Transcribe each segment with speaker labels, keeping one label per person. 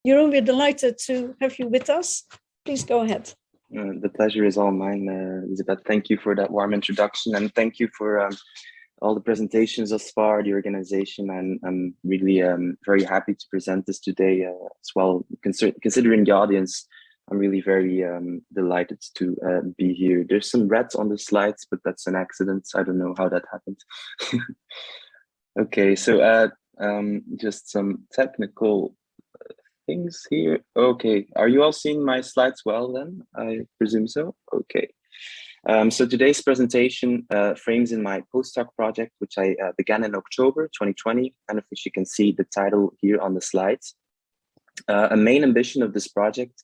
Speaker 1: Jeroen, we're delighted to have you with us. Please go ahead.
Speaker 2: The pleasure is all mine, Elizabeth. Thank you for that warm introduction, and thank you for all the presentations thus far, the organization. And I'm really very happy to present this today as well. Considering the audience, I'm really very delighted to be here. There's some red on the slides, but that's an accident. I don't know how that happened. Okay, so just some technical things here. Okay, are you all seeing my slides well then? I presume so. Okay. So today's presentation frames in my postdoc project, which I began in October 2020, and of which you can see the title here on the slides. A main ambition of this project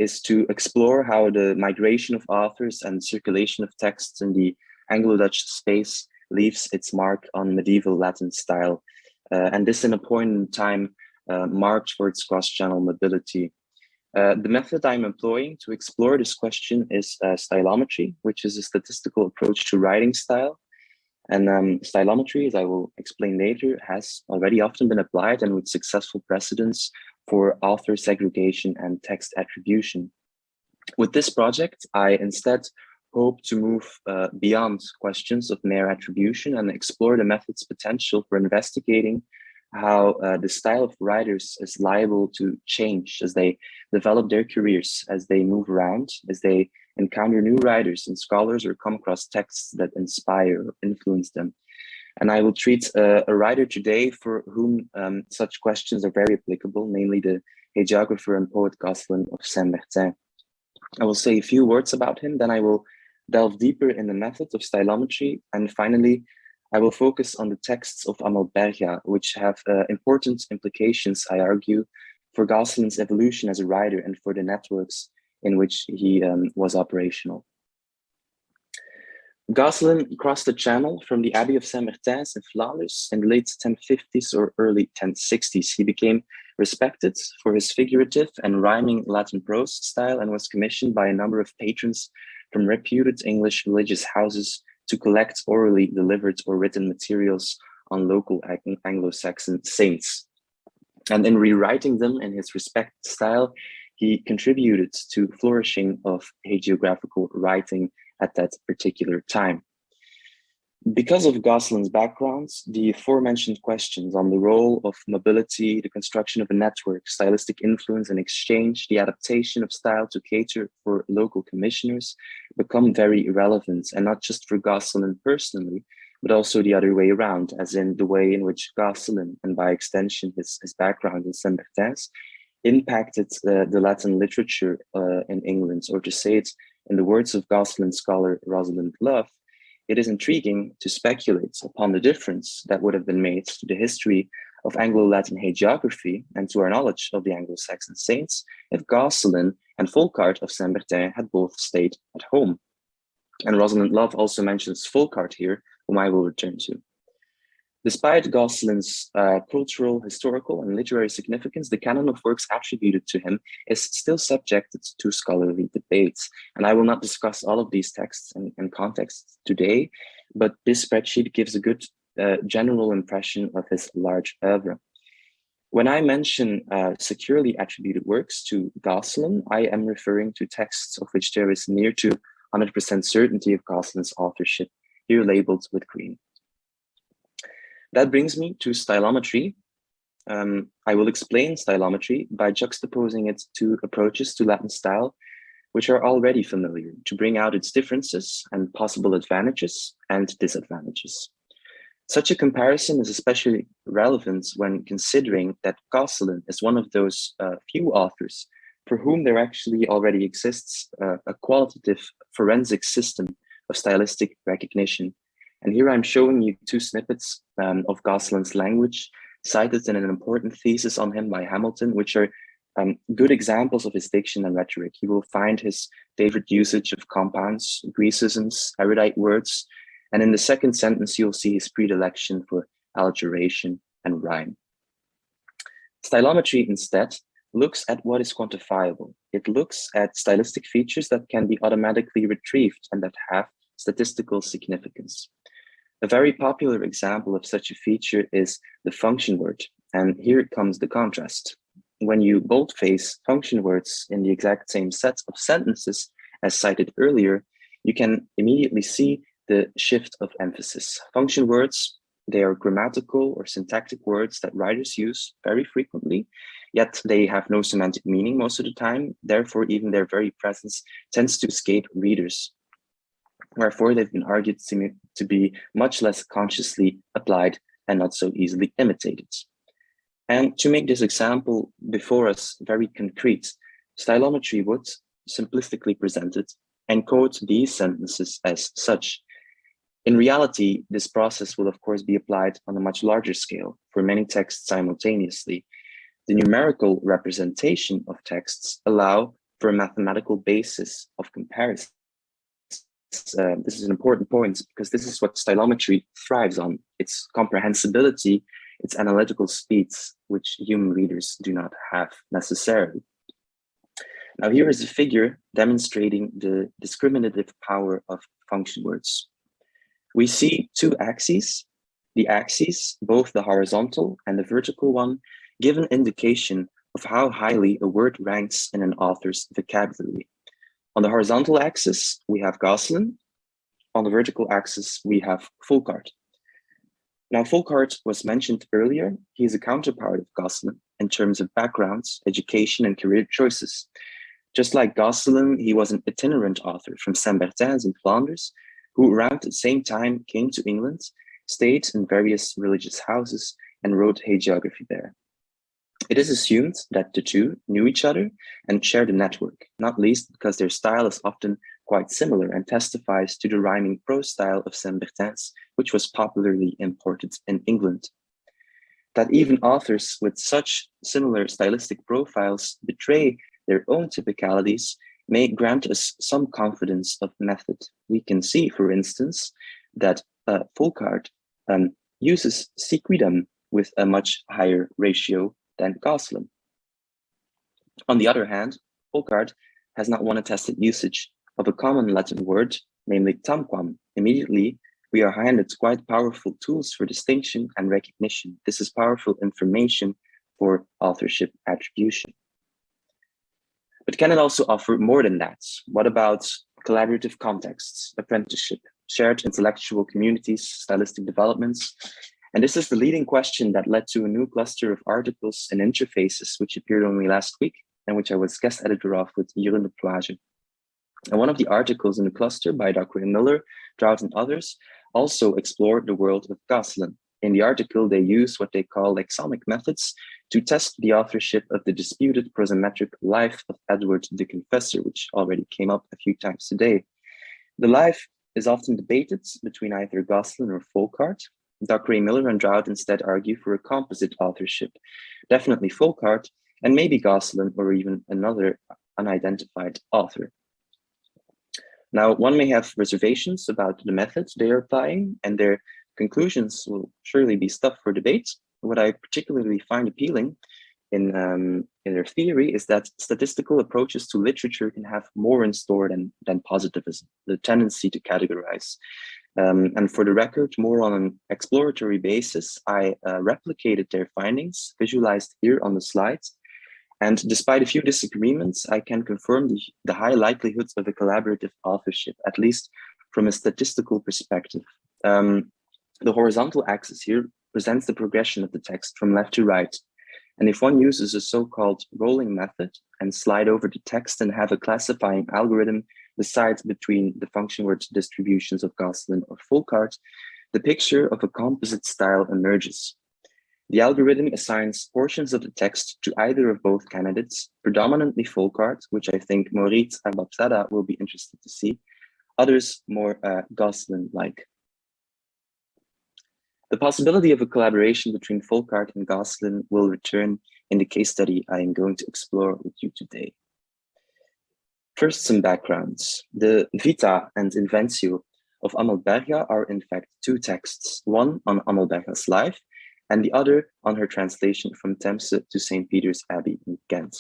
Speaker 2: is to explore how the migration of authors and circulation of texts in the Anglo-Dutch space leaves its mark on medieval Latin style, and this in a point in time marked for its cross-channel mobility. The method I'm employing to explore this question is stylometry, which is a statistical approach to writing style. And stylometry, as I will explain later, has already often been applied and with successful precedents for author segregation and text attribution. With this project, I instead hope to move beyond questions of mere attribution and explore the method's potential for investigating how the style of writers is liable to change as they develop their careers, as they move around, as they encounter new writers and scholars or come across texts that inspire or influence them. And I will treat a writer today for whom such questions are very applicable, namely the hagiographer and poet Goscelin of Saint-Bertin. I will say a few words about him, then I will delve deeper in the method of stylometry, and finally, I will focus on the texts of Amalberga, which have important implications, I argue, for Goscelin's evolution as a writer and for the networks in which he was operational. Goscelin crossed the channel from the Abbey of Saint-Bertin in Flanders in the late 1050s or early 1060s. He became respected for his figurative and rhyming Latin prose style and was commissioned by a number of patrons from reputed English religious houses to collect orally delivered or written materials on local Anglo-Saxon saints. And in rewriting them in his respected style, he contributed to flourishing of hagiographical writing at that particular time. Because of Goscelin's backgrounds, the aforementioned questions on the role of mobility, the construction of a network, stylistic influence and exchange, the adaptation of style to cater for local commissioners become very relevant, and not just for Goscelin personally, but also the other way around, as in the way in which Goscelin, and by extension his background in Saint-Bertin, impacted the Latin literature in England, or to say it in the words of Goscelin scholar Rosalind Love, it is intriguing to speculate upon the difference that would have been made to the history of Anglo-Latin hagiography and to our knowledge of the Anglo-Saxon saints if Goscelin and Volkart of Saint-Bertin had both stayed at home. And Rosalind Love also mentions Volkart here, whom I will return to. Despite Goscelin's cultural, historical, and literary significance, the canon of works attributed to him is still subjected to scholarly debates. And I will not discuss all of these texts and contexts today, but this spreadsheet gives a good general impression of his large oeuvre. When I mention securely attributed works to Goscelin, I am referring to texts of which there is near to 100% certainty of Goscelin's authorship, here labeled with green. That brings me to stylometry. I will explain stylometry by juxtaposing it to approaches to Latin style, which are already familiar, to bring out its differences and possible advantages and disadvantages. Such a comparison is especially relevant when considering that Goscelin is one of those few authors for whom there actually already exists a qualitative forensic system of stylistic recognition. And here I'm showing you two snippets of Goscelin's language cited in an important thesis on him by Hamilton, which are good examples of his diction and rhetoric. You will find his favorite usage of compounds, Grecisms, erudite words, and in the second sentence, you'll see his predilection for alliteration and rhyme. Stylometry instead looks at what is quantifiable. It looks at stylistic features that can be automatically retrieved and that have statistical significance. A very popular example of such a feature is the function word, and here comes the contrast. when you boldface function words in the exact same set of sentences as cited earlier, you can immediately see the shift of emphasis. Function words, they are grammatical or syntactic words that writers use very frequently, yet they have no semantic meaning most of the time. Therefore, even their very presence tends to escape readers. Wherefore, they've been argued to be much less consciously applied and not so easily imitated. And to make this example before us very concrete, stylometry would, simplistically presented, encode these sentences as such. In reality, this process will of course be applied on a much larger scale for many texts simultaneously. The numerical representation of texts allow for a mathematical basis of comparison. This is an important point because this is what stylometry thrives on: its comprehensibility, its analytical speeds, which human readers do not have necessarily. Now, here is a figure demonstrating the discriminative power of function words. We see two axes. The axes, both the horizontal and the vertical one, give an indication of how highly a word ranks in an author's vocabulary. On the horizontal axis, we have Goscelin. On the vertical axis, we have Volkart. Now, Volkart was mentioned earlier. He is a counterpart of Goscelin in terms of backgrounds, education, and career choices. Just like Goscelin, he was an itinerant author from Saint-Bertin in Flanders, who around the same time came to England, stayed in various religious houses, and wrote hagiography there. It is assumed that the two knew each other and shared a network, not least because their style is often quite similar and testifies to the rhyming prose style of Saint-Bertin's, which was popularly imported in England. That even authors with such similar stylistic profiles betray their own typicalities may grant us some confidence of method. We can see, for instance, that Volkart uses sequidem with a much higher ratio than Goscelin. On the other hand, Volkart has not one attested usage of a common Latin word, namely tamquam. Immediately, we are handed quite powerful tools for distinction and recognition. This is powerful information for authorship attribution. But can it also offer more than that? What about collaborative contexts, apprenticeship, shared intellectual communities, stylistic developments? And this is the leading question that led to a new cluster of articles and interfaces, which appeared only last week, and which I was guest editor of with Jeroen De Gussem. And one of the articles in the cluster by Dr. Miller, Drought, and others also explored the world of Goscelin. In the article, they use what they call lexomic methods to test the authorship of the disputed prosometric life of Edward the Confessor, which already came up a few times today. The life is often debated between either Goscelin or Volkart. Dr. Miller and Drought instead argue for a composite authorship, definitely Volkart, and maybe Goscelin or even another unidentified author. Now, one may have reservations about the methods they are applying, and their conclusions will surely be stuff for debate. What I particularly find appealing in their theory is that statistical approaches to literature can have more in store than positivism, the tendency to categorize. And for the record, more on an exploratory basis, I replicated their findings, visualized here on the slides. And despite a few disagreements, I can confirm the high likelihoods of a collaborative authorship, at least from a statistical perspective. The horizontal axis here presents the progression of the text from left to right. And if one uses a so-called rolling method and slide over the text and have a classifying algorithm decide between the function word distributions of Goscelin or Volkart, the picture of a composite style emerges. The algorithm assigns portions of the text to either of both candidates, predominantly Volkart, which I think Maurice and Babsada will be interested to see, others more Goscelin-like. The possibility of a collaboration between Volkart and Goscelin will return in the case study I am going to explore with you today. First, some backgrounds. The Vita and Inventio of Amalberga are in fact two texts, one on Amalberga's life and the other on her translation from Temse to St. Peter's Abbey in Ghent.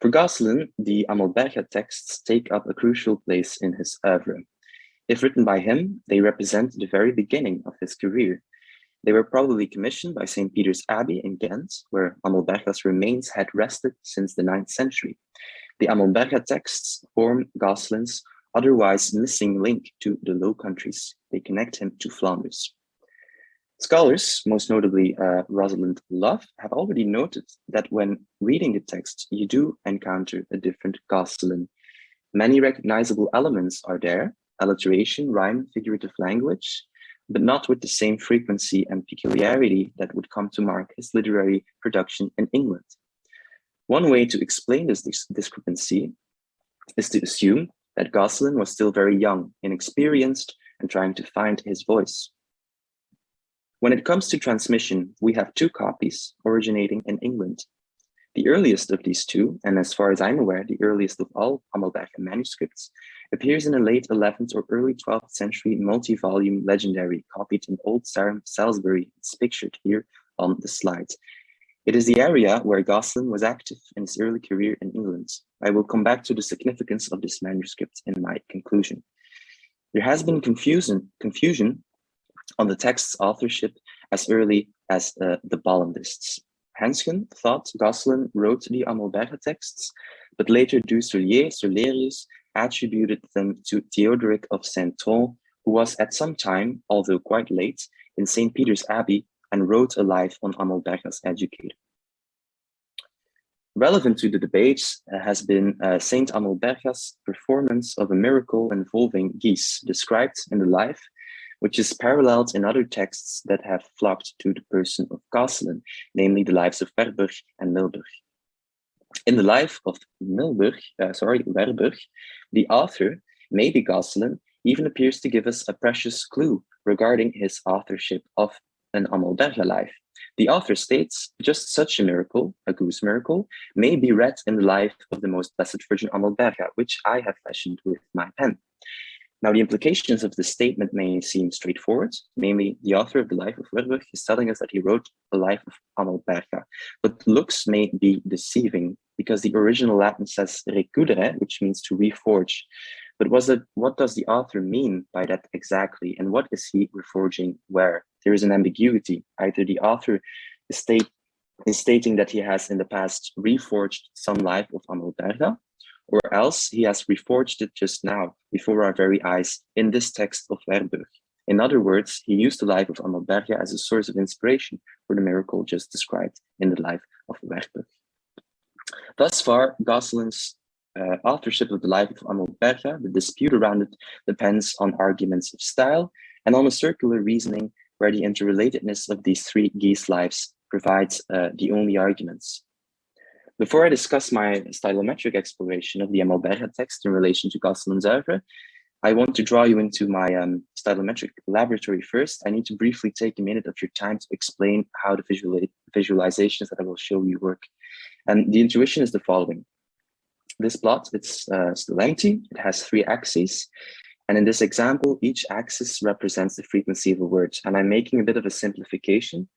Speaker 2: For Goscelin, the Amalberga texts take up a crucial place in his oeuvre. If written by him, they represent the very beginning of his career. They were probably commissioned by St. Peter's Abbey in Ghent, where Amelberga's remains had rested since the 9th century. The Amelberga texts form Goscelin's otherwise missing link to the Low Countries. They connect him to Flanders. Scholars, most notably Rosalind Love, have already noted that when reading the text, you do encounter a different Goscelin. Many recognizable elements are there: alliteration, rhyme, figurative language, but not with the same frequency and peculiarity that would come to mark his literary production in England. One way to explain this discrepancy is to assume that Goscelin was still very young, inexperienced, and trying to find his voice. When it comes to transmission, we have two copies originating in England. The earliest of these two, and as far as I'm aware, the earliest of all Amelberga manuscripts, appears in a late 11th or early 12th century multi-volume legendary copied in Old Salisbury. It's pictured here on the slide. It is the area where Goscelin was active in his early career in England. I will come back to the significance of this manuscript in my conclusion. There has been confusion on the text's authorship as early as the Bollandists. Hensken thought Goscelin wrote the Amelberga texts, but later Du Solerius attributed them to Theodoric of Saint-Bertin, who was at some time, although quite late, in St. Peter's Abbey and wrote a life on Amelberga's educator. Relevant to the debates has been Saint Amelberga's performance of a miracle involving geese, described in the life, which is paralleled in other texts that have flocked to the person of Goscelin, namely the lives of Werburg and Milburg. In the life of Werburg, the author, maybe Goscelin, even appears to give us a precious clue regarding his authorship of an Amelberga life. The author states, just such a miracle, a goose miracle, may be read in the life of the Most Blessed Virgin Amelberga, which I have fashioned with my pen. Now, the implications of this statement may seem straightforward. Namely, the author of the life of Werburg is telling us that he wrote the life of Amelberga, but looks may be deceiving because the original Latin says recudere, which means to reforge. But what does the author mean by that exactly? And what is he reforging where? There is an ambiguity. Either the author is stating that he has in the past reforged some life of Amelberga, or else he has reforged it just now, before our very eyes, in this text of Werburg. In other words, he used the life of Amelberga as a source of inspiration for the miracle just described in the life of Werburg. Thus far, Goscelin's authorship of the life of Amelberga, the dispute around it depends on arguments of style and on a circular reasoning where the interrelatedness of these three geese lives provides the only arguments. Before I discuss my stylometric exploration of the Amelberga text in relation to Goscelin's oeuvre, I want to draw you into my stylometric laboratory first. I need to briefly take a minute of your time to explain how the visualizations that I will show you work. And the intuition is the following. This plot, it's still empty. It has three axes. And in this example, each axis represents the frequency of a word. And I'm making a bit of a simplification.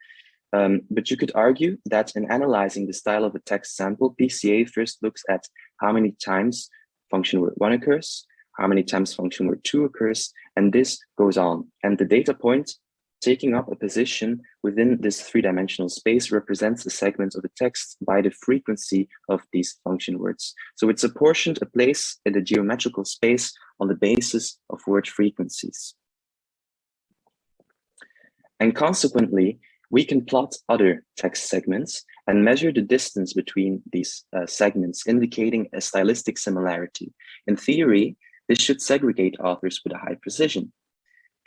Speaker 2: But you could argue that in analyzing the style of a text sample, PCA first looks at how many times function word 1 occurs, how many times function word 2 occurs, and this goes on. And the data point taking up a position within this three-dimensional space represents a segment of a text by the frequency of these function words. So it's apportioned a place in the geometrical space on the basis of word frequencies. And consequently, we can plot other text segments and measure the distance between these segments, indicating a stylistic similarity. In theory, this should segregate authors with a high precision.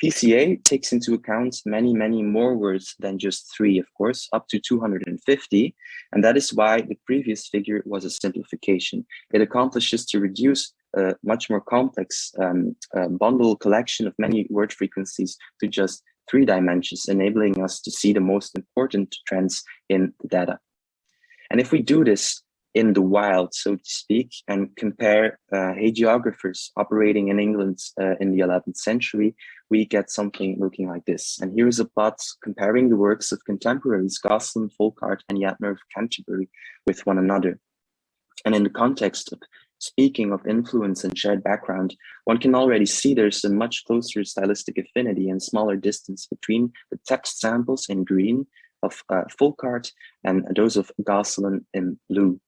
Speaker 2: PCA takes into account many, many more words than just 3, of course, up to 250. And that is why the previous figure was a simplification. It accomplishes to reduce a much more complex bundle collection of many word frequencies to just 3 dimensions, enabling us to see the most important trends in the data. And if we do this in the wild, so to speak, and compare hagiographers operating in England in the 11th century, we get something looking like this. And here is a plot comparing the works of contemporaries, Goscelin, Volkart, and Yatner of Canterbury with one another. And in the context of Speaking of influence and shared background, one can already see there's a much closer stylistic affinity and smaller distance between the text samples in green of Folkart and those of Goscelin in blue.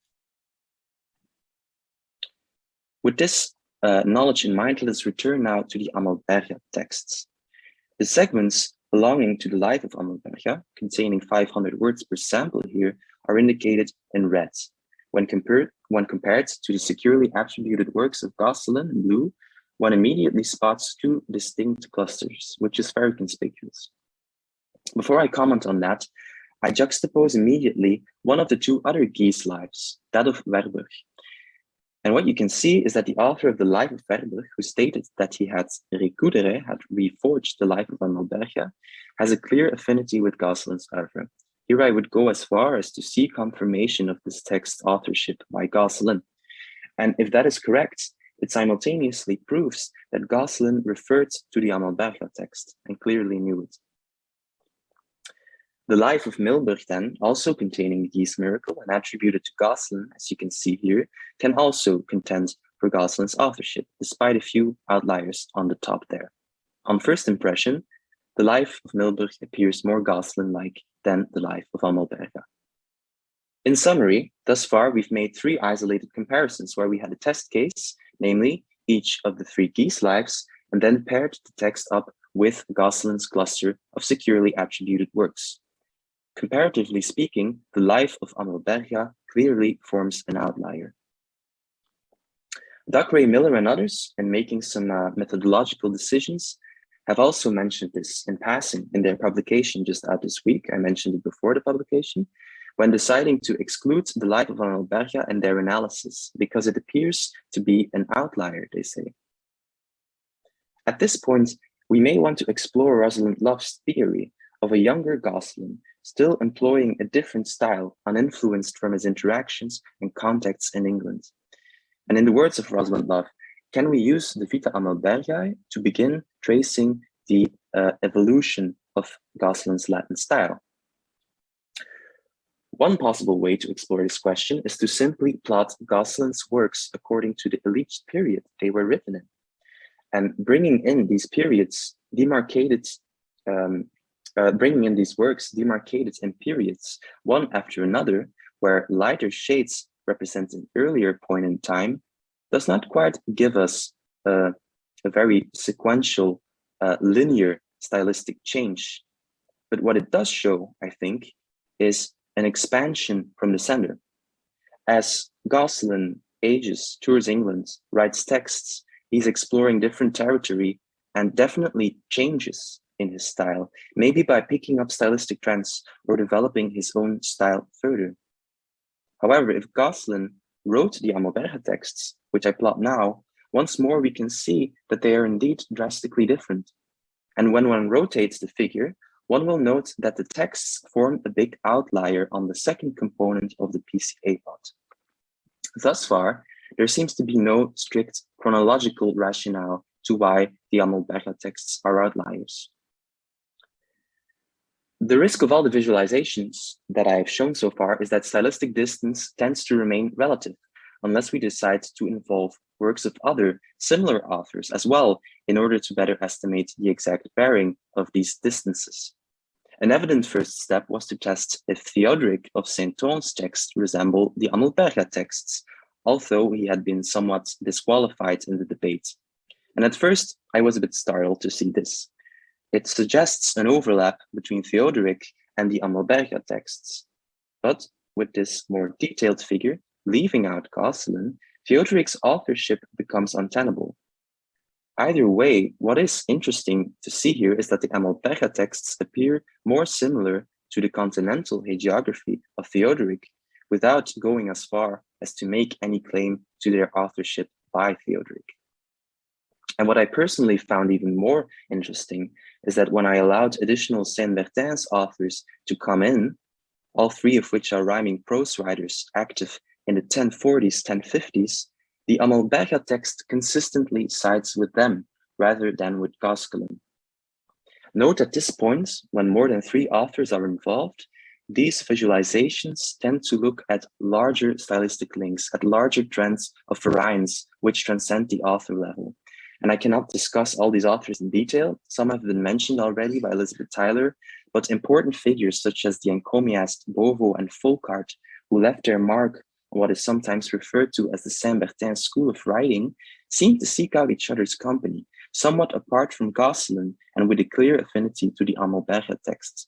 Speaker 2: With this knowledge in mind, let us return now to the Amalberga texts. The segments belonging to the life of Amalberga, containing 500 words per sample here, are indicated in red. When compared to the securely attributed works of Goscelin in blue, one immediately spots two distinct clusters, which is very conspicuous. Before I comment on that, I juxtapose immediately one of the two other Guise lives, that of Verburg. And what you can see is that the author of the Life of Verburg, who stated that he had reforged the life of Amalberga, has a clear affinity with Goscelin's Oeuvre. Here I would go as far as to see confirmation of this text's authorship by Goscelin. And if that is correct, it simultaneously proves that Goscelin referred to the Amalberga text and clearly knew it. The Life of Milburg, then, also containing the Guise miracle and attributed to Goscelin, as you can see here, can also contend for Goscelin's authorship, despite a few outliers on the top there. On first impression, the Life of Milburg appears more Goscelin-like than the Life of Amalberga. In summary, thus far, we've made three isolated comparisons where we had a test case, namely each of the three Guise lives, and then paired the text up with Goscelin's cluster of securely attributed works. Comparatively speaking, the Life of Amalberga clearly forms an outlier. Dacre, Miller, and others, in making some methodological decisions, have also mentioned this in passing in their publication just out this week. I mentioned it before the publication, when deciding to exclude the Life of Amalberga in their analysis, because it appears to be an outlier, they say. At this point, we may want to explore Rosalind Love's theory of a younger Goscelin, still employing a different style, uninfluenced from his interactions and contacts in England. And in the words of Rosalind Love, can we use the Vita Amalbergae to begin tracing the evolution of Goscelin's Latin style? One possible way to explore this question is to simply plot Goscelin's works according to the alleged period they were written in, and bringing in these works demarcated in periods, one after another, where lighter shades represent an earlier point in time, does not quite give us a very sequential, linear stylistic change. But what it does show, I think, is an expansion from the center. As Goscelin ages, tours England, writes texts, he's exploring different territory and definitely changes in his style, maybe by picking up stylistic trends or developing his own style further. However, if Goscelin wrote the Amalberga texts, which I plot now, once more we can see that they are indeed drastically different. And when one rotates the figure, one will note that the texts form a big outlier on the second component of the PCA plot. Thus far, there seems to be no strict chronological rationale to why the Amalberga texts are outliers. The risk of all the visualizations that I have shown so far is that stylistic distance tends to remain relative, unless we decide to involve works of other similar authors as well, in order to better estimate the exact bearing of these distances. An evident first step was to test if Theodoric of Saint-Oen's texts resemble the Amalberga texts, although he had been somewhat disqualified in the debate. And at first, I was a bit startled to see this. It suggests an overlap between Theodoric and the Amalberga texts. But with this more detailed figure, leaving out Goscelin, Theodoric's authorship becomes untenable. Either way, what is interesting to see here is that the Amalberga texts appear more similar to the continental hagiography of Theodoric, without going as far as to make any claim to their authorship by Theodoric. And what I personally found even more interesting is that when I allowed additional Saint-Bertin's authors to come in, all three of which are rhyming prose writers active in the 1040s, 1050s, the Amalberga text consistently sides with them rather than with Goscelin. Note at this point, when more than three authors are involved, These visualizations tend to look at larger stylistic links, at larger trends of variants which transcend the author level. And I cannot discuss all these authors in detail. Some have been mentioned already by Elizabeth Tyler, but important figures such as the encomiast, Beauvau, and Folkart, who left their mark on what is sometimes referred to as the Saint-Bertin school of writing, seem to seek out each other's company, somewhat apart from Goscelin and with a clear affinity to the Amalberga texts.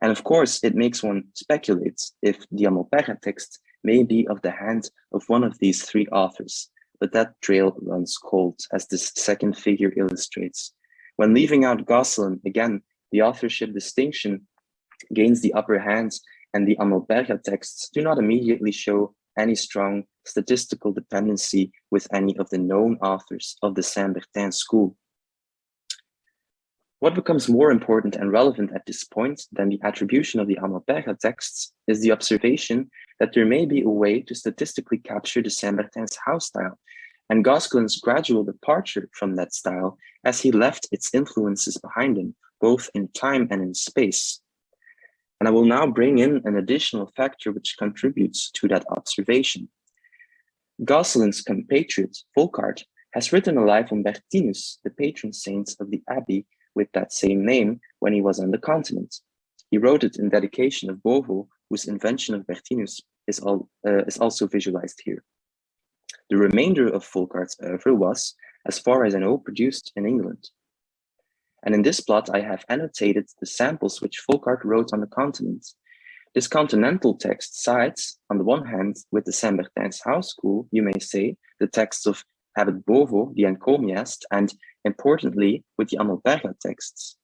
Speaker 2: And of course, it makes one speculate if the Amalberga text may be of the hand of one of these three authors, but that trail runs cold, as this second figure illustrates. When leaving out Goscelin, again, the authorship distinction gains the upper hand, and the Amalberga texts do not immediately show any strong statistical dependency with any of the known authors of the Saint-Bertin school. What becomes more important and relevant at this point than the attribution of the Amalberga texts is the observation that there may be a way to statistically capture the Saint-Bertin's house style and Goscelin's gradual departure from that style as he left its influences behind him, both in time and in space. And I will now bring in an additional factor which contributes to that observation. Goscelin's compatriot, Folkart, has written a life on Bertinus, the patron saint of the abbey with that same name when he was on the continent. He wrote it in dedication of Beauvau, whose invention of Bertinus is also visualized here. The remainder of Folkart's oeuvre was, as far as I know, produced in England. And in this plot, I have annotated the samples which Folkart wrote on the continent. This continental text sides, on the one hand, with the Saint-Bertin's house school, you may say, the texts of Abbot Beauvau, the encomiast, and importantly, with the Amalberga texts.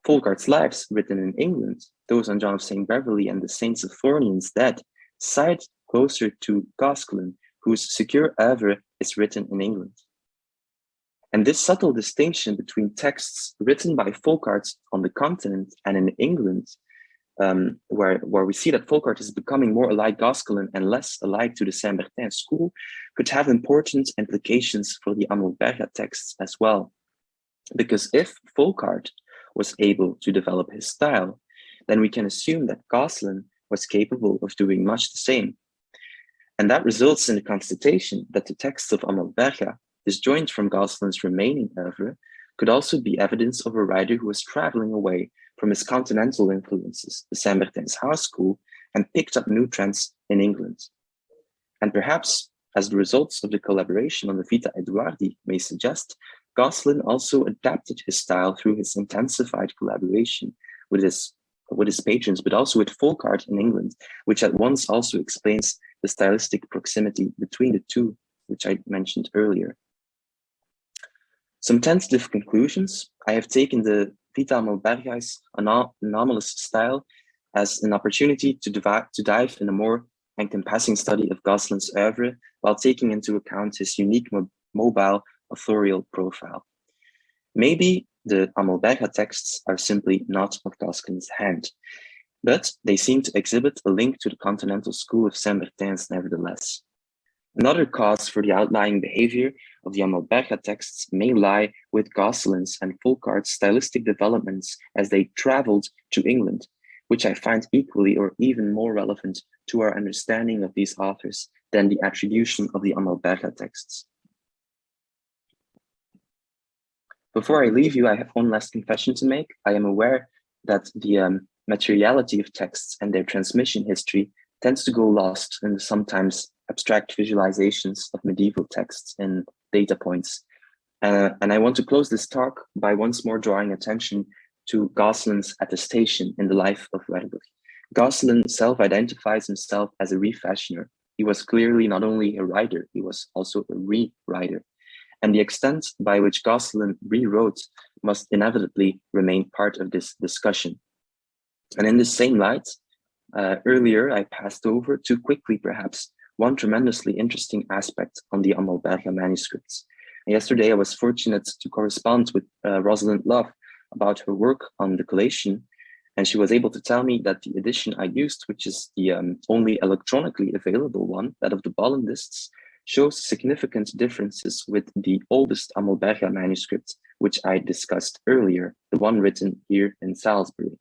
Speaker 2: Folkart's lives, written in England, those on John of St. Beverley and the Saints of Florian's dead, side closer to Goscelin, whose secure oeuvre is written in England. And this subtle distinction between texts written by Folkart on the continent and in England, where we see that Folkart is becoming more alike Goscelin and less alike to the Saint-Bertin school, could have important implications for the Amalberga texts as well. Because if Folkart was able to develop his style, then we can assume that Goscelin was capable of doing much the same. And that results in the constatation that the texts of Amalberga, disjoint from Goscelin's remaining oeuvre, could also be evidence of a writer who was traveling away from his continental influences, the Saint-Bertin's house school, and picked up new trends in England. And perhaps, as the results of the collaboration on the Vita Eduardi may suggest, Goscelin also adapted his style through his intensified collaboration with his patrons, but also with Folkart in England, which at once also explains the stylistic proximity between the two, which I mentioned earlier. Some tentative conclusions. I have taken the Vita Amalberga's anomalous style as an opportunity to dive in a more encompassing study of Goscelin's oeuvre while taking into account his unique mobile authorial profile. Maybe the Amalberga texts are simply not of Goscelin's hand, but they seem to exhibit a link to the continental school of Saint-Bertin's nevertheless. Another cause for the outlying behavior of the Amalberga texts may lie with Goscelin's and Folkart's stylistic developments as they traveled to England, which I find equally or even more relevant to our understanding of these authors than the attribution of the Amalberga texts. Before I leave you, I have one last confession to make. I am aware that the materiality of texts and their transmission history tends to go lost in the sometimes abstract visualizations of medieval texts and data points. And I want to close this talk by once more drawing attention to Goscelin's attestation in the life of Werburg. Goscelin self-identifies himself as a refashioner. He was clearly not only a writer, he was also a rewriter. And the extent by which Goscelin rewrote must inevitably remain part of this discussion. And in the same light, earlier I passed over too quickly perhaps one tremendously interesting aspect on the Amalberga manuscripts. Yesterday I was fortunate to correspond with Rosalind Love about her work on the collation, and she was able to tell me that the edition I used, which is the only electronically available one, that of the Bollandists, shows significant differences with the oldest Amalberga manuscript, which I discussed earlier, the one written here in Salisbury.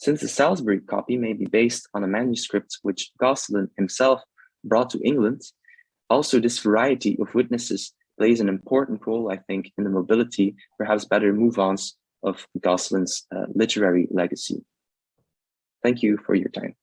Speaker 2: Since the Salisbury copy may be based on a manuscript which Goscelin himself brought to England, also this variety of witnesses plays an important role, I think, in the mobility, perhaps better move-ons of Goscelin's literary legacy. Thank you for your time.